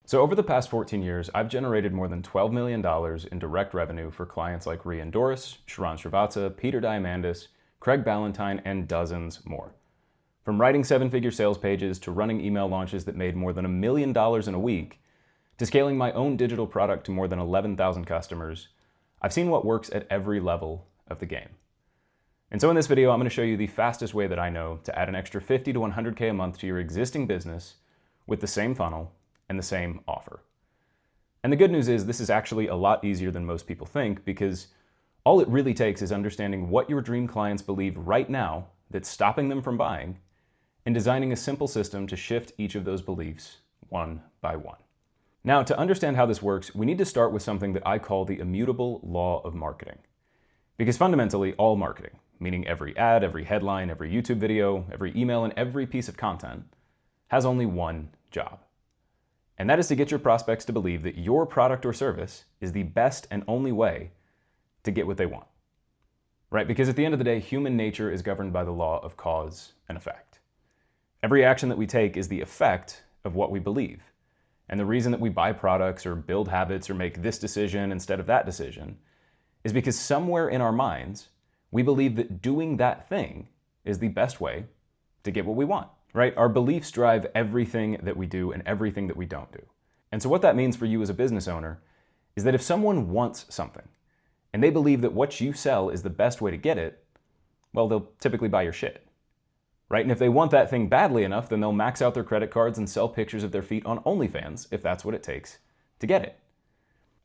So over the past 14 years, I've generated more than $12 million in direct revenue for clients like Rian Doris, Sharon Srivatsa, Peter Diamandis, Craig Ballantyne, and dozens more. From writing seven-figure sales pages to running email launches that made more than $1 million in a week, to scaling my own digital product to more than 11,000 customers, I've seen what works at every level of the game. And so in this video, I'm going to show you the fastest way that I know to add an extra 50 to 100K a month to your existing business with the same funnel and the same offer. And the good news is this is actually a lot easier than most people think, because all it really takes is understanding what your dream clients believe right now that's stopping them from buying, and designing a simple system to shift each of those beliefs one by one. Now, to understand how this works, we need to start with something that I call the Immutable Law of Marketing. Because fundamentally, all marketing, meaning every ad, every headline, every YouTube video, every email, and every piece of content, has only one job. And that is to get your prospects to believe that your product or service is the best and only way to get what they want. Right? Because at the end of the day, human nature is governed by the law of cause and effect. Every action that we take is the effect of what we believe. And the reason that we buy products or build habits or make this decision instead of that decision is because somewhere in our minds, we believe that doing that thing is the best way to get what we want. Right? Our beliefs drive everything that we do and everything that we don't do. And so what that means for you as a business owner is that if someone wants something and they believe that what you sell is the best way to get it, well, they'll typically buy your shit. Right? And if they want that thing badly enough, then they'll max out their credit cards and sell pictures of their feet on OnlyFans if that's what it takes to get it.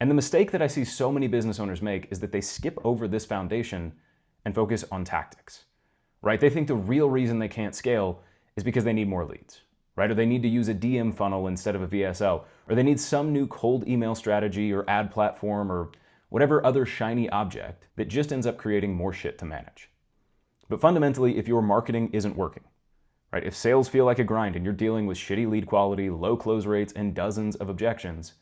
And the mistake that I see so many business owners make is that they skip over this foundation and focus on tactics. Right? They think the real reason they can't scale is because they need more leads, right? Or they need to use a DM funnel instead of a VSL, or they need some new cold email strategy or ad platform or whatever other shiny object that just ends up creating more shit to manage. But fundamentally, if your marketing isn't working, right? If sales feel like a grind and you're dealing with shitty lead quality, low close rates, and dozens of objections,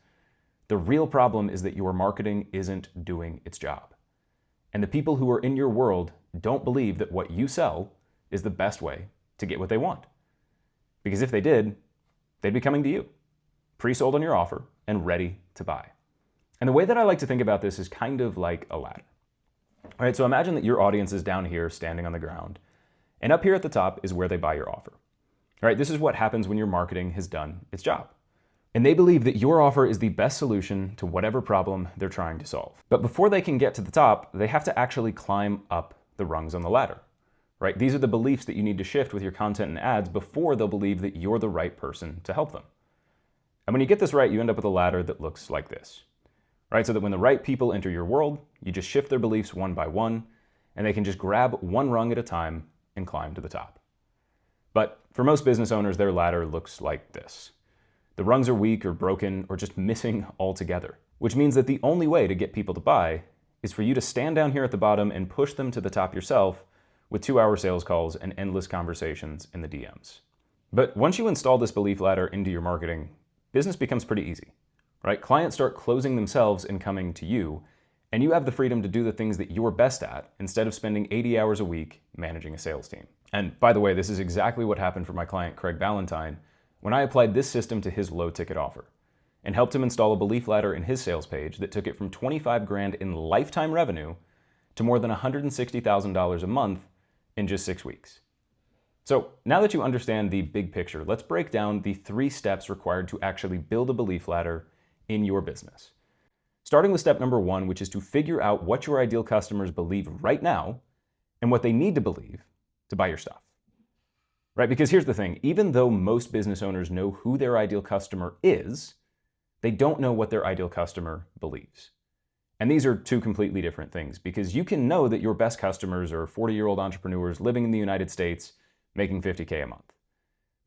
the real problem is that your marketing isn't doing its job. And the people who are in your world don't believe that what you sell is the best way to get what they want. Because if they did, they'd be coming to you, pre-sold on your offer and ready to buy. And the way that I like to think about this is kind of like a ladder. All right, so imagine that your audience is down here standing on the ground, and up here at the top is where they buy your offer. All right, this is what happens when your marketing has done its job. And they believe that your offer is the best solution to whatever problem they're trying to solve. But before they can get to the top, they have to actually climb up the rungs on the ladder. Right? These are the beliefs that you need to shift with your content and ads before they'll believe that you're the right person to help them. And when you get this right, you end up with a ladder that looks like this. Right? So that when the right people enter your world, you just shift their beliefs one by one, and they can just grab one rung at a time and climb to the top. But for most business owners, their ladder looks like this. The rungs are weak or broken or just missing altogether, which means that the only way to get people to buy is for you to stand down here at the bottom and push them to the top yourself with 2-hour sales calls and endless conversations in the DMs. But once you install this belief ladder into your marketing, business becomes pretty easy, right? Clients start closing themselves and coming to you, and you have the freedom to do the things that you're best at instead of spending 80 hours a week managing a sales team. And by the way, this is exactly what happened for my client Craig Ballantyne when I applied this system to his low-ticket offer and helped him install a belief ladder in his sales page that took it from 25 grand in lifetime revenue to more than $160,000 a month in just 6 weeks. So now that you understand the big picture, let's break down the 3 steps required to actually build a belief ladder in your business. Starting with step number 1, which is to figure out what your ideal customers believe right now and what they need to believe to buy your stuff. Right? Because here's the thing, even though most business owners know who their ideal customer is, they don't know what their ideal customer believes. And these are 2 completely different things, because you can know that your best customers are 40-year-old entrepreneurs living in the United States making $50K a month.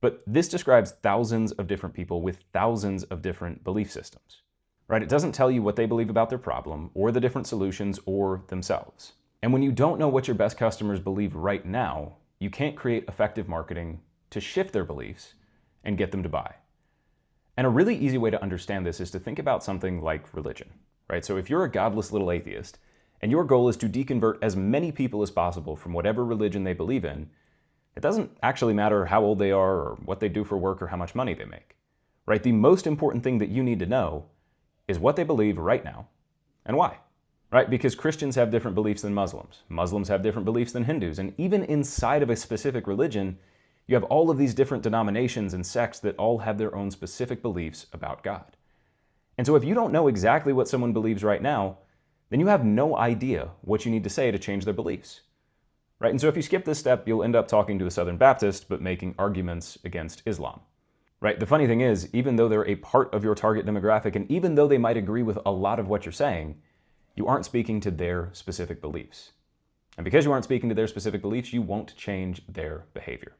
But this describes thousands of different people with thousands of different belief systems. Right? It doesn't tell you what they believe about their problem or the different solutions or themselves. And when you don't know what your best customers believe right now, you can't create effective marketing to shift their beliefs and get them to buy. And a really easy way to understand this is to think about something like religion. Right? So if you're a godless little atheist and your goal is to deconvert as many people as possible from whatever religion they believe in, it doesn't actually matter how old they are or what they do for work or how much money they make. right? The most important thing that you need to know is what they believe right now and why, right? Because Christians have different beliefs than Muslims. Muslims have different beliefs than Hindus. And even inside of a specific religion, you have all of these different denominations and sects that all have their own specific beliefs about God. And so if you don't know exactly what someone believes right now, then you have no idea what you need to say to change their beliefs, right? And so if you skip this step, you'll end up talking to a Southern Baptist, but making arguments against Islam, right? The funny thing is, even though they're a part of your target demographic, and even though they might agree with a lot of what you're saying, you aren't speaking to their specific beliefs. And because you aren't speaking to their specific beliefs, you won't change their behavior.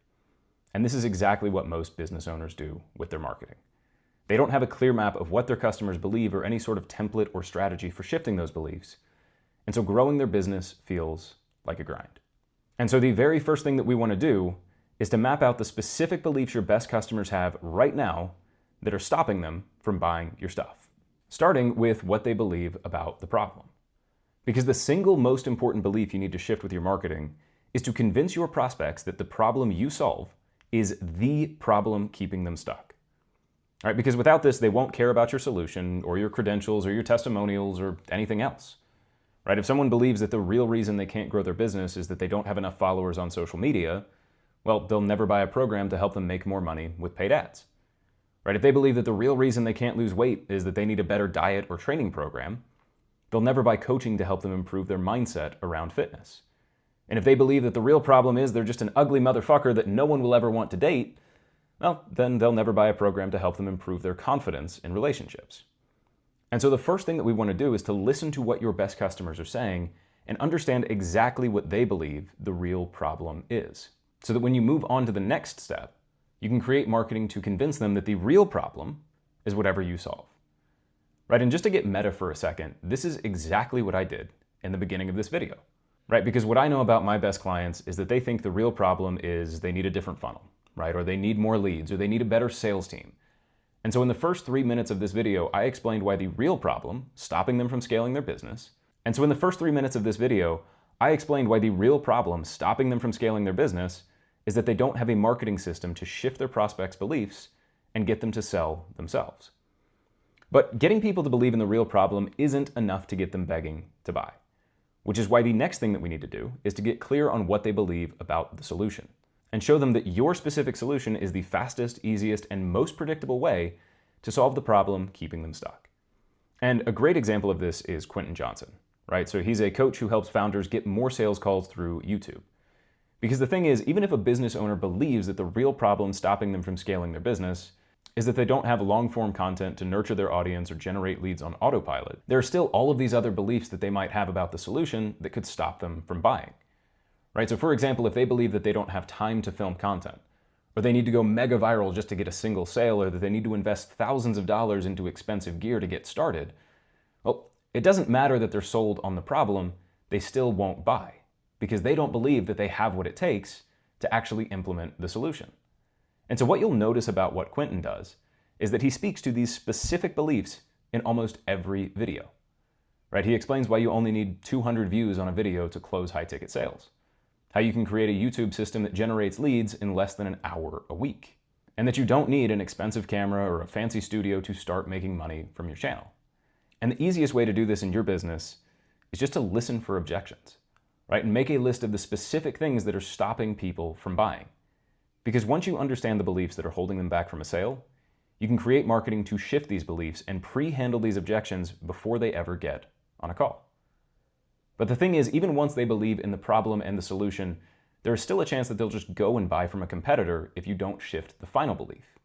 And this is exactly what most business owners do with their marketing. They don't have a clear map of what their customers believe or any sort of template or strategy for shifting those beliefs. And so growing their business feels like a grind. And so the very first thing that we want to do is to map out the specific beliefs your best customers have right now that are stopping them from buying your stuff, starting with what they believe about the problem. Because the single most important belief you need to shift with your marketing is to convince your prospects that the problem you solve is the problem keeping them stuck. All right, because without this, they won't care about your solution or your credentials or your testimonials or anything else. Right? If someone believes that the real reason they can't grow their business is that they don't have enough followers on social media, well, they'll never buy a program to help them make more money with paid ads. Right? If they believe that the real reason they can't lose weight is that they need a better diet or training program, they'll never buy coaching to help them improve their mindset around fitness. And if they believe that the real problem is they're just an ugly motherfucker that no one will ever want to date, well, then they'll never buy a program to help them improve their confidence in relationships. And so the first thing that we want to do is to listen to what your best customers are saying and understand exactly what they believe the real problem is, so that when you move on to the next step, you can create marketing to convince them that the real problem is whatever you solve. Right? And just to get meta for a second, this is exactly what I did in the beginning of this video. Right? Because what I know about my best clients is that they think the real problem is they need a different funnel, right? Or they need more leads, or they need a better sales team. And so in the first 3 minutes of this video, I explained why the real problem, stopping them from scaling their business. And so in the first 3 minutes of this video, I explained why the real problem, stopping them from scaling their business, is that they don't have a marketing system to shift their prospects' beliefs and get them to sell themselves. But getting people to believe in the real problem isn't enough to get them begging to buy, which is why the next thing that we need to do is to get clear on what they believe about the solution and show them that your specific solution is the fastest, easiest, and most predictable way to solve the problem keeping them stuck. And a great example of this is Quentin Johnson, right? So he's a coach who helps founders get more sales calls through YouTube. Because the thing is, even if a business owner believes that the real problem stopping them from scaling their business is that they don't have long-form content to nurture their audience or generate leads on autopilot, there are still all of these other beliefs that they might have about the solution that could stop them from buying. Right? So for example, if they believe that they don't have time to film content, or they need to go mega viral just to get a single sale, or that they need to invest thousands of dollars into expensive gear to get started, well, it doesn't matter that they're sold on the problem, they still won't buy, because they don't believe that they have what it takes to actually implement the solution. And so what you'll notice about what Quentin does is that he speaks to these specific beliefs in almost every video. Right? He explains why you only need 200 views on a video to close high-ticket sales, how you can create a YouTube system that generates leads in less than an hour a week, and that you don't need an expensive camera or a fancy studio to start making money from your channel. And the easiest way to do this in your business is just to listen for objections, right? And make a list of the specific things that are stopping people from buying. Because once you understand the beliefs that are holding them back from a sale, you can create marketing to shift these beliefs and pre-handle these objections before they ever get on a call. But the thing is, even once they believe in the problem and the solution, there is still a chance that they'll just go and buy from a competitor if you don't shift the final belief,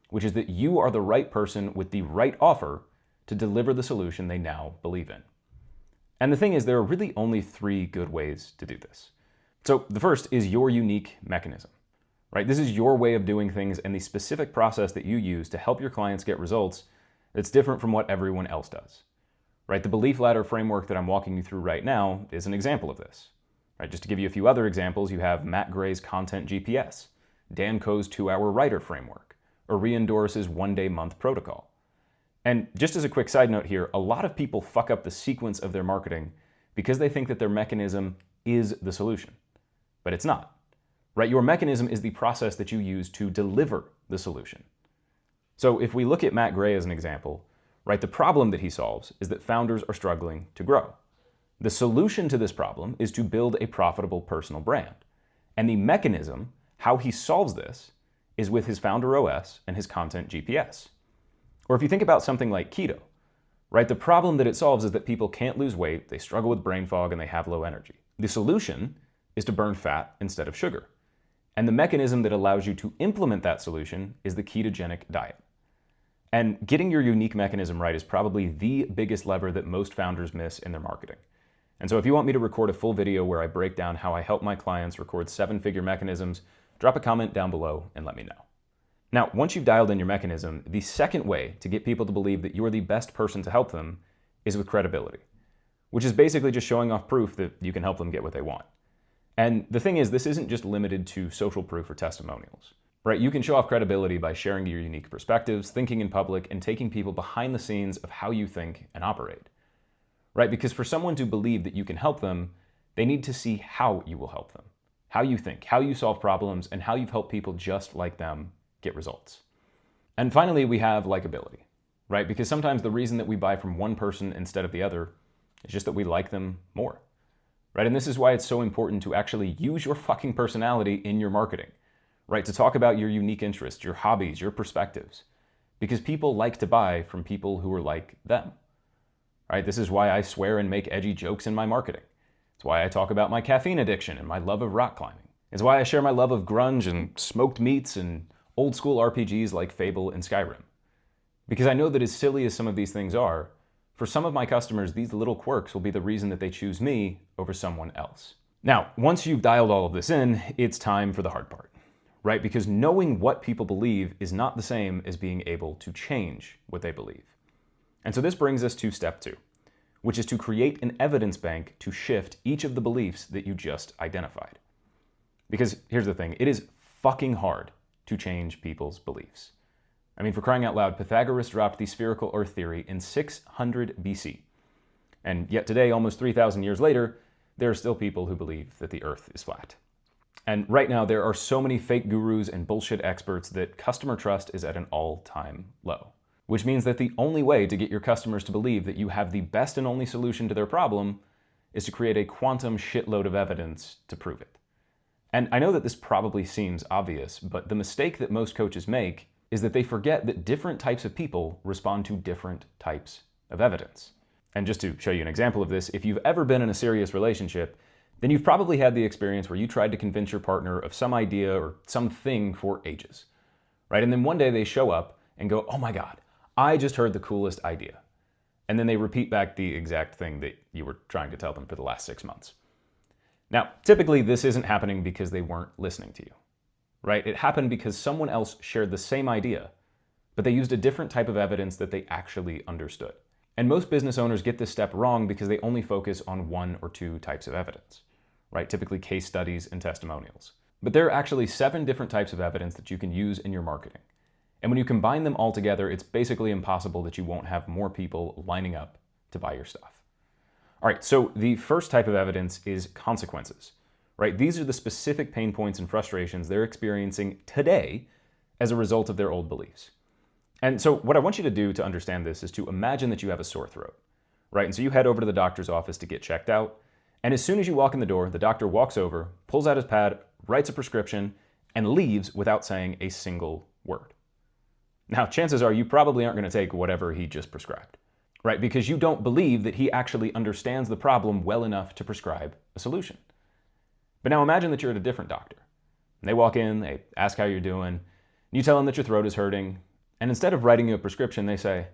which is that you are the right person with the right offer to deliver the solution they now believe in. And the thing is, there are really only 3 good ways to do this. So the first is your unique mechanism, right? This is your way of doing things and the specific process that you use to help your clients get results that's different from what everyone else does. Right? The belief ladder framework that I'm walking you through right now is an example of this. Right? Just to give you a few other examples, you have Matt Gray's Content GPS, Dan Koh's 2-Hour Writer Framework, or Rian Doris's 1-Day Month Protocol. And just as a quick side note here, a lot of people fuck up the sequence of their marketing because they think that their mechanism is the solution. But it's not. Right? Your mechanism is the process that you use to deliver the solution. So if we look at Matt Gray as an example, right, the problem that he solves is that founders are struggling to grow. The solution to this problem is to build a profitable personal brand. And the mechanism, how he solves this, is with his Founder OS and his Content GPS. Or if you think about something like keto, right, the problem that it solves is that people can't lose weight, they struggle with brain fog, and they have low energy. The solution is to burn fat instead of sugar. And the mechanism that allows you to implement that solution is the ketogenic diet. And getting your unique mechanism right is probably the biggest lever that most founders miss in their marketing. And so if you want me to record a full video where I break down how I help my clients record 7-figure mechanisms, drop a comment down below and let me know. Now, once you've dialed in your mechanism, the second way to get people to believe that you're the best person to help them is with credibility, which is basically just showing off proof that you can help them get what they want. And the thing is, this isn't just limited to social proof or testimonials, right? You can show off credibility by sharing your unique perspectives, thinking in public, and taking people behind the scenes of how you think and operate, right? Because for someone to believe that you can help them, they need to see how you will help them, how you think, how you solve problems, and how you've helped people just like them get results. And finally, we have likability, right? Because sometimes the reason that we buy from one person instead of the other is just that we like them more, right? And this is why it's so important to actually use your fucking personality in your marketing, right? To talk about your unique interests, your hobbies, your perspectives, because people like to buy from people who are like them, right? This is why I swear and make edgy jokes in my marketing. It's why I talk about my caffeine addiction and my love of rock climbing. It's why I share my love of grunge and smoked meats and old school RPGs like Fable and Skyrim. Because I know that as silly as some of these things are, for some of my customers, these little quirks will be the reason that they choose me over someone else. Now, once you've dialed all of this in, it's time for the hard part, right? Because knowing what people believe is not the same as being able to change what they believe. And so this brings us to step 2, which is to create an evidence bank to shift each of the beliefs that you just identified. Because here's the thing, it is fucking hard to change people's beliefs. I mean, for crying out loud, Pythagoras dropped the spherical Earth theory in 600 BC. And yet today, almost 3,000 years later, there are still people who believe that the Earth is flat. And right now, there are so many fake gurus and bullshit experts that customer trust is at an all-time low. Which means that the only way to get your customers to believe that you have the best and only solution to their problem is to create a quantum shitload of evidence to prove it. And I know that this probably seems obvious, but the mistake that most coaches make is that they forget that different types of people respond to different types of evidence. And just to show you an example of this, if you've ever been in a serious relationship, then you've probably had the experience where you tried to convince your partner of some idea or something for ages, right? And then one day they show up and go, "Oh my God, I just heard the coolest idea." And then they repeat back the exact thing that you were trying to tell them for the last 6 months. Now, typically this isn't happening because they weren't listening to you, right? It happened because someone else shared the same idea, but they used a different type of evidence that they actually understood. And most business owners get this step wrong because they only focus on 1 or 2 types of evidence, right? Typically case studies and testimonials. But there are actually 7 different types of evidence that you can use in your marketing. And when you combine them all together, it's basically impossible that you won't have more people lining up to buy your stuff. All right, so the first type of evidence is consequences, right? These are the specific pain points and frustrations they're experiencing today as a result of their old beliefs. And so what I want you to do to understand this is to imagine that you have a sore throat, right? And so you head over to the doctor's office to get checked out. And as soon as you walk in the door, the doctor walks over, pulls out his pad, writes a prescription, and leaves without saying a single word. Now, chances are you probably aren't going to take whatever he just prescribed, right? Because you don't believe that he actually understands the problem well enough to prescribe a solution. But now imagine that you're at a different doctor. And they walk in, they ask how you're doing, you tell them that your throat is hurting, and instead of writing you a prescription, they say,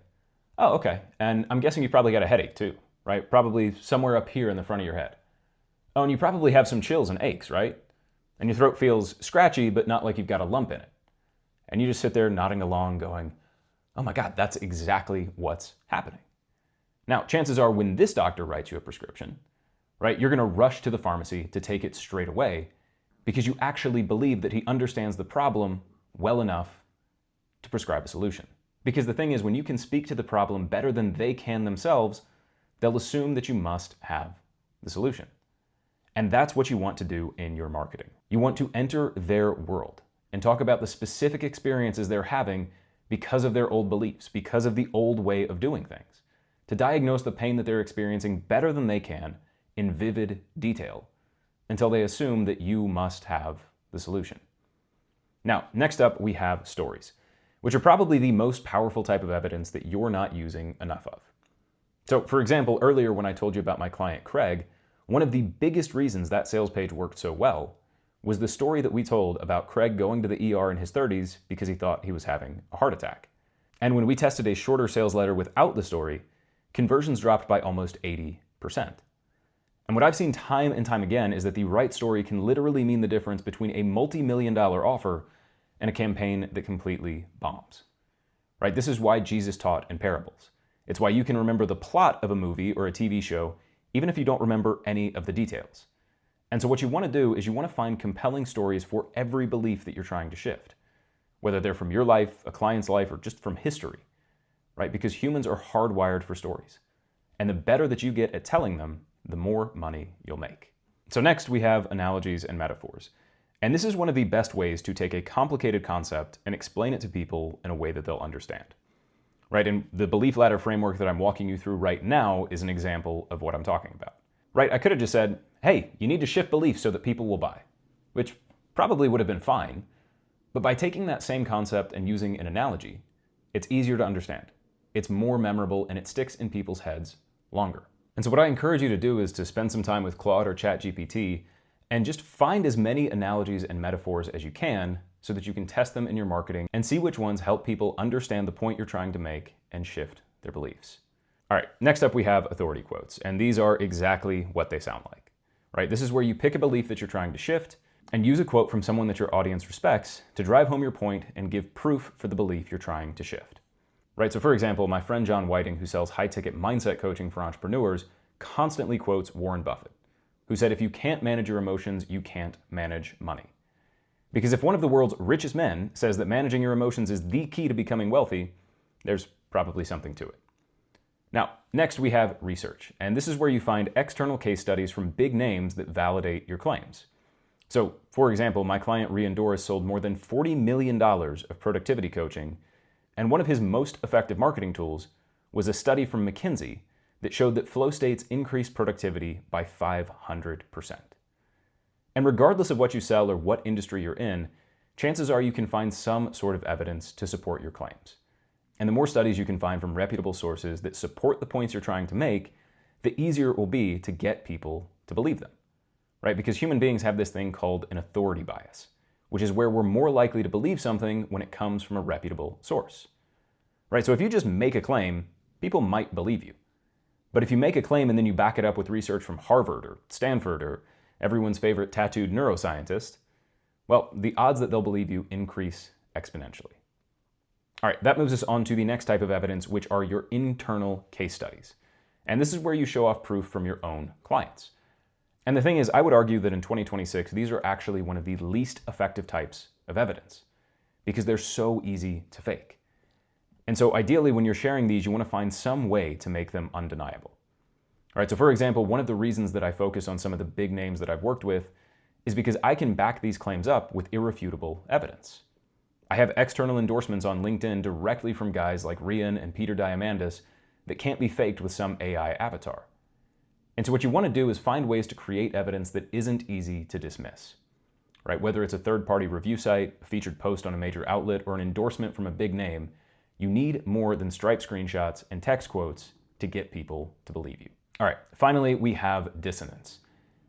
"Oh, okay, and I'm guessing you probably got a headache too, right? Probably somewhere up here in the front of your head. Oh, and you probably have some chills and aches, right? And your throat feels scratchy, but not like you've got a lump in it." And you just sit there nodding along going, "Oh my God, that's exactly what's happening." Now, chances are when this doctor writes you a prescription, right, you're gonna rush to the pharmacy to take it straight away because you actually believe that he understands the problem well enough to prescribe a solution. Because the thing is, when you can speak to the problem better than they can themselves, they'll assume that you must have the solution. And that's what you want to do in your marketing. You want to enter their world and talk about the specific experiences they're having because of their old beliefs, because of the old way of doing things, to diagnose the pain that they're experiencing better than they can in vivid detail until they assume that you must have the solution. Now, next up, we have stories, which are probably the most powerful type of evidence that you're not using enough of. So, for example, earlier when I told you about my client Craig, one of the biggest reasons that sales page worked so well was the story that we told about Craig going to the ER in his 30s because he thought he was having a heart attack. And when we tested a shorter sales letter without the story, conversions dropped by almost 80%. And what I've seen time and time again is that the right story can literally mean the difference between a multi-million-dollar offer and a campaign that completely bombs. Right? This is why Jesus taught in parables. It's why you can remember the plot of a movie or a TV show even if you don't remember any of the details. And so what you want to do is you want to find compelling stories for every belief that you're trying to shift, whether they're from your life, a client's life, or just from history, right? Because humans are hardwired for stories. And the better that you get at telling them, the more money you'll make. So next we have analogies and metaphors. And this is one of the best ways to take a complicated concept and explain it to people in a way that they'll understand. Right? And the belief ladder framework that I'm walking you through right now is an example of what I'm talking about. Right? I could have just said, hey, you need to shift beliefs so that people will buy, which probably would have been fine. But by taking that same concept and using an analogy, it's easier to understand. It's more memorable and it sticks in people's heads longer. And so what I encourage you to do is to spend some time with Claude or ChatGPT and just find as many analogies and metaphors as you can so that you can test them in your marketing and see which ones help people understand the point you're trying to make and shift their beliefs. All right, next up we have authority quotes, and these are exactly what they sound like, right? This is where you pick a belief that you're trying to shift and use a quote from someone that your audience respects to drive home your point and give proof for the belief you're trying to shift, right? So for example, my friend John Whiting, who sells high-ticket mindset coaching for entrepreneurs, constantly quotes Warren Buffett, who said, if you can't manage your emotions, you can't manage money. Because if one of the world's richest men says that managing your emotions is the key to becoming wealthy, there's probably something to it. Now, next we have research, and this is where you find external case studies from big names that validate your claims. So, for example, my client Rian Doris sold more than $40 million of productivity coaching, and one of his most effective marketing tools was a study from McKinsey that showed that flow states increase productivity by 500%. And regardless of what you sell or what industry you're in, chances are you can find some sort of evidence to support your claims. And the more studies you can find from reputable sources that support the points you're trying to make, the easier it will be to get people to believe them, right? Because human beings have this thing called an authority bias, which is where we're more likely to believe something when it comes from a reputable source, right? So if you just make a claim, people might believe you. But if you make a claim and then you back it up with research from Harvard or Stanford or everyone's favorite tattooed neuroscientist, well, the odds that they'll believe you increase exponentially. All right, that moves us on to the next type of evidence, which are your internal case studies. And this is where you show off proof from your own clients. And the thing is, I would argue that in 2026, these are actually one of the least effective types of evidence because they're so easy to fake. And so ideally, when you're sharing these, you want to find some way to make them undeniable. All right, so for example, one of the reasons that I focus on some of the big names that I've worked with is because I can back these claims up with irrefutable evidence. I have external endorsements on LinkedIn directly from guys like Rian and Peter Diamandis that can't be faked with some AI avatar. And so what you want to do is find ways to create evidence that isn't easy to dismiss, right? Whether it's a third-party review site, a featured post on a major outlet, or an endorsement from a big name, you need more than Stripe screenshots and text quotes to get people to believe you. All right, finally, we have dissonance.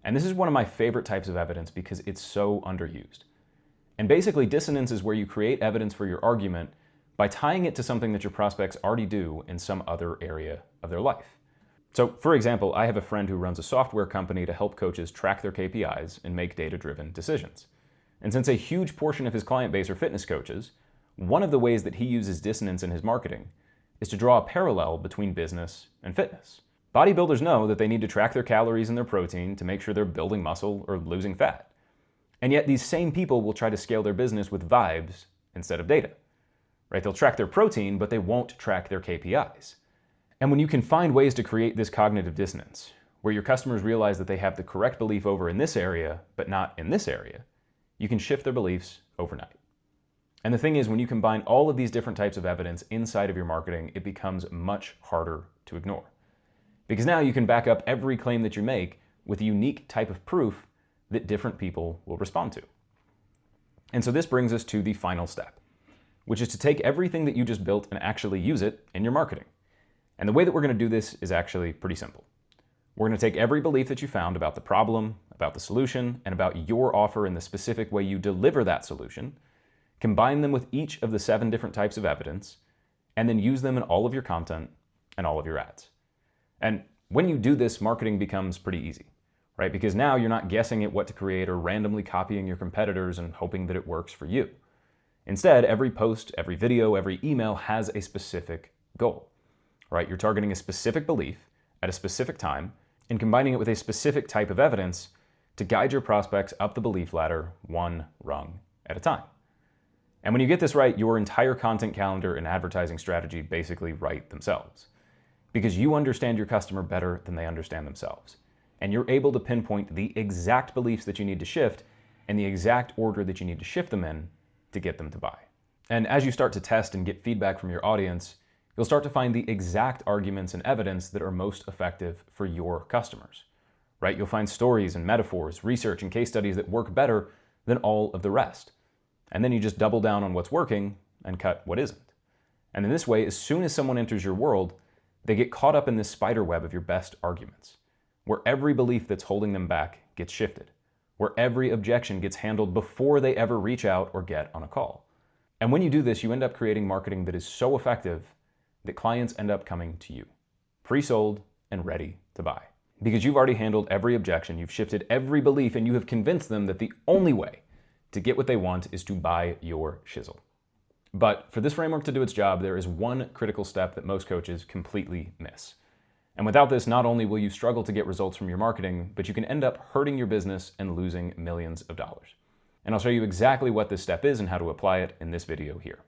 And this is one of my favorite types of evidence because it's so underused. And basically, dissonance is where you create evidence for your argument by tying it to something that your prospects already do in some other area of their life. So, for example, I have a friend who runs a software company to help coaches track their KPIs and make data-driven decisions. And since a huge portion of his client base are fitness coaches, one of the ways that he uses dissonance in his marketing is to draw a parallel between business and fitness. Bodybuilders know that they need to track their calories and their protein to make sure they're building muscle or losing fat. And yet these same people will try to scale their business with vibes instead of data, right? They'll track their protein, but they won't track their KPIs. And when you can find ways to create this cognitive dissonance, where your customers realize that they have the correct belief over in this area, but not in this area, you can shift their beliefs overnight. And the thing is, when you combine all of these different types of evidence inside of your marketing, it becomes much harder to ignore. Because now you can back up every claim that you make with a unique type of proof that different people will respond to. And so this brings us to the final step, which is to take everything that you just built and actually use it in your marketing. And the way that we're going to do this is actually pretty simple. We're going to take every belief that you found about the problem, about the solution, and about your offer and the specific way you deliver that solution, combine them with each of the 7 different types of evidence, and then use them in all of your content and all of your ads. And when you do this, marketing becomes pretty easy, right? Because now you're not guessing at what to create or randomly copying your competitors and hoping that it works for you. Instead, every post, every video, every email has a specific goal, right? You're targeting a specific belief at a specific time and combining it with a specific type of evidence to guide your prospects up the belief ladder one rung at a time. And when you get this right, your entire content calendar and advertising strategy basically write themselves, because you understand your customer better than they understand themselves. And you're able to pinpoint the exact beliefs that you need to shift and the exact order that you need to shift them in to get them to buy. And as you start to test and get feedback from your audience, you'll start to find the exact arguments and evidence that are most effective for your customers, right? You'll find stories and metaphors, research and case studies that work better than all of the rest. And then you just double down on what's working and cut what isn't. And in this way, as soon as someone enters your world, they get caught up in this spider web of your best arguments, where every belief that's holding them back gets shifted, where every objection gets handled before they ever reach out or get on a call. And when you do this, you end up creating marketing that is so effective that clients end up coming to you, pre-sold and ready to buy. Because you've already handled every objection, you've shifted every belief, and you have convinced them that the only way to get what they want is to buy your shizzle. But for this framework to do its job, there is one critical step that most coaches completely miss. And without this, not only will you struggle to get results from your marketing, but you can end up hurting your business and losing millions of dollars. And I'll show you exactly what this step is and how to apply it in this video here.